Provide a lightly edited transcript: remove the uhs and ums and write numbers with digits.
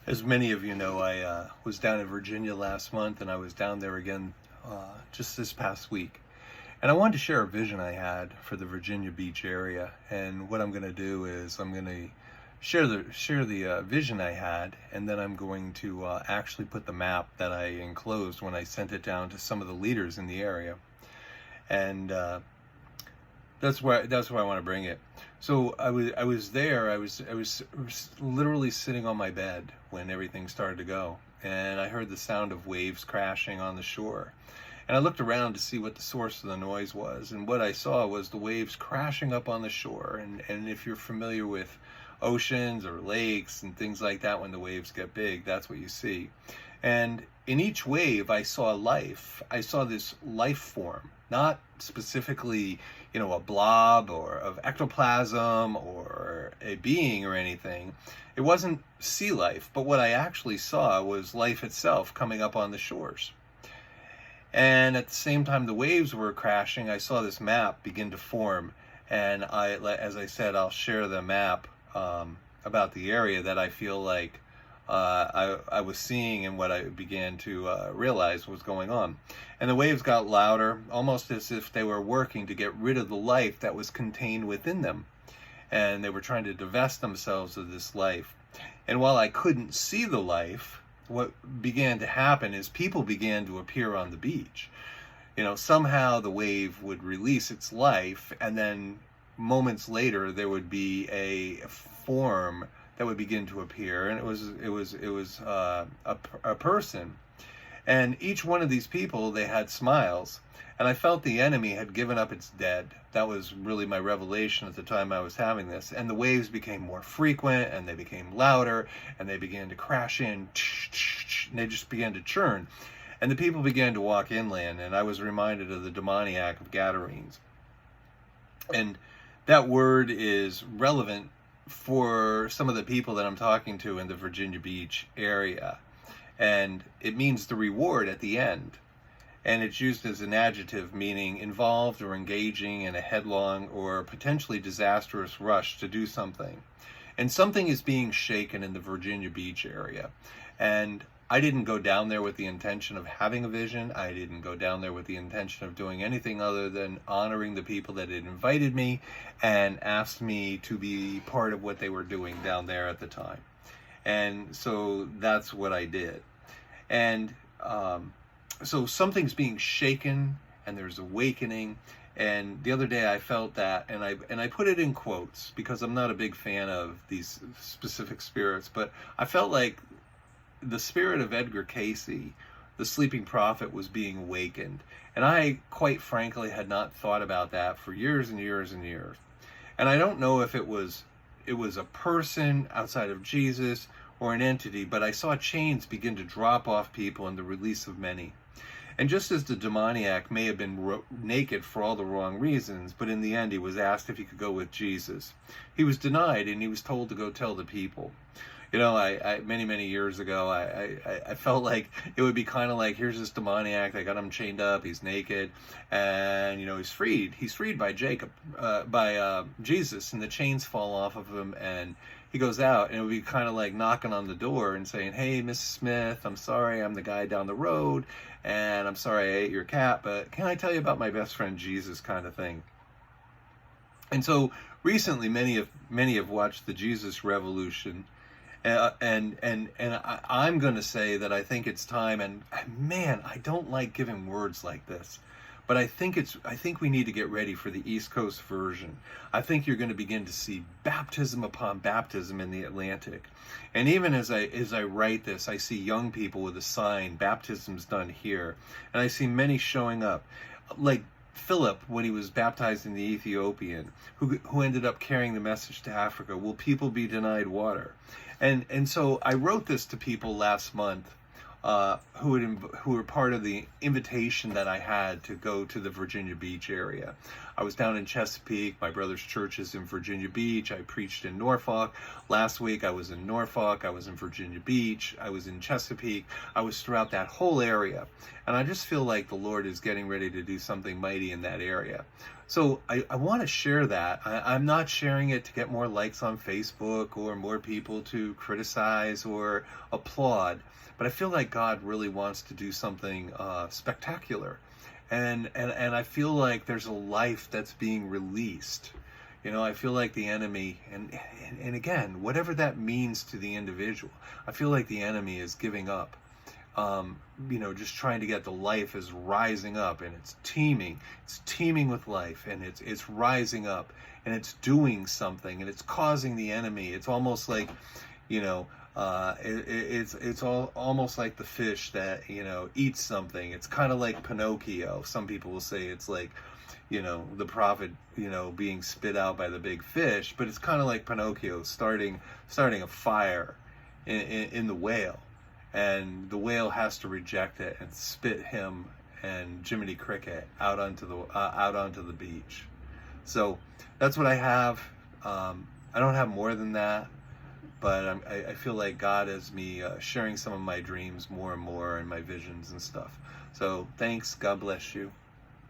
As many of you know, I was down in Virginia last month, and I was down there again just this past week. And I wanted to share a vision I had for the Virginia Beach area. And what I'm going to do is I'm going to share the vision I had, and then I'm going to actually put the map that I enclosed when I sent it down to some of the leaders in the area. And that's where I want to bring it. So I was there. I was literally sitting on my bed when everything started to go, and I heard the sound of waves crashing on the shore. And I looked around to see what the source of the noise was, and what I saw was the waves crashing up on the shore. And if you're familiar with oceans or lakes and things like that, when the waves get big, that's what you see. And in each wave, I saw life. I saw this life form, not specifically, a blob or of ectoplasm or a being or anything. It wasn't sea life, but what I actually saw was life itself coming up on the shores. And at the same time the waves were crashing, I saw this map begin to form. And as I said, I'll share the map about the area that I feel like I was seeing, and what I began to realize was going on. And the waves got louder, almost as if they were working to get rid of the life that was contained within them. And they were trying to divest themselves of this life. And while I couldn't see the life, what began to happen is people began to appear on the beach. Somehow the wave would release its life, and then moments later there would be a form that would begin to appear, and it was a person. And each one of these people, they had smiles, and I felt the enemy had given up its dead. That was really my revelation at the time I was having this. And the waves became more frequent, and they became louder, and they began to crash in, and they just began to churn. And the people began to walk inland, and I was reminded of the demoniac of Gadarenes. And that word is relevant for some of the people that I'm talking to in the Virginia Beach area. And it means the reward at the end. And it's used as an adjective meaning involved or engaging in a headlong or potentially disastrous rush to do something. And something is being shaken in the Virginia Beach area. And I didn't go down there with the intention of having a vision. I didn't go down there with the intention of doing anything other than honoring the people that had invited me and asked me to be part of what they were doing down there at the time. And so that's what I did. And so something's being shaken, and there's awakening. And the other day I felt that, and I put it in quotes because I'm not a big fan of these specific spirits, but I felt like the spirit of Edgar Cayce, the sleeping prophet, was being awakened. And I, quite frankly, had not thought about that for years and years and years. And I don't know if it was a person outside of Jesus or an entity, but I saw chains begin to drop off people and the release of many. And just as the demoniac may have been naked for all the wrong reasons, but in the end he was asked if he could go with Jesus, he was denied, and he was told to go tell the people. I many years ago, I felt like it would be kind of like, here's this demoniac, they got him chained up, he's naked, and he's freed. He's freed by Jesus, and the chains fall off of him, and he goes out, and it would be kind of like knocking on the door and saying, hey, Mrs. Smith, I'm sorry, I'm the guy down the road, and I'm sorry I ate your cat, but can I tell you about my best friend Jesus, kind of thing. And so recently, many have watched the Jesus Revolution. And I'm going to say that I think it's time, and man, I don't like giving words like this, but I think we need to get ready for the East Coast version. I think you're going to begin to see baptism upon baptism in the Atlantic. And even as I write this, I see young people with a sign, baptism's done here. And I see many showing up, like Philip, when he was baptizing the Ethiopian, who ended up carrying the message to Africa, will people be denied water? And so I wrote this to people last month who were part of the invitation that I had to go to the Virginia Beach area. I was down in Chesapeake. My brother's church is in Virginia Beach. I preached in Norfolk. Last week I was in Norfolk. I was in Virginia Beach. I was in Chesapeake. I was throughout that whole area. And I just feel like the Lord is getting ready to do something mighty in that area. So I want to share that. I'm not sharing it to get more likes on Facebook or more people to criticize or applaud, but I feel like God really wants to do something spectacular. And I feel like there's a life that's being released. You know, I feel like the enemy, and again, whatever that means to the individual, I feel like the enemy is giving up. You know, just trying to get the life is rising up, and it's teeming with life, and it's rising up, and it's doing something, and it's causing the enemy. It's almost like, you know, it's almost like the fish that, you know, eats something. It's kind of like Pinocchio. Some people will say it's like, you know, the prophet, you know, being spit out by the big fish, but it's kind of like Pinocchio starting a fire in the whale. And the whale has to reject it and spit him and Jiminy Cricket out onto the beach. So that's what I have. I don't have more than that, but I feel like God has me sharing some of my dreams more and more and my visions and stuff. So thanks. God bless you.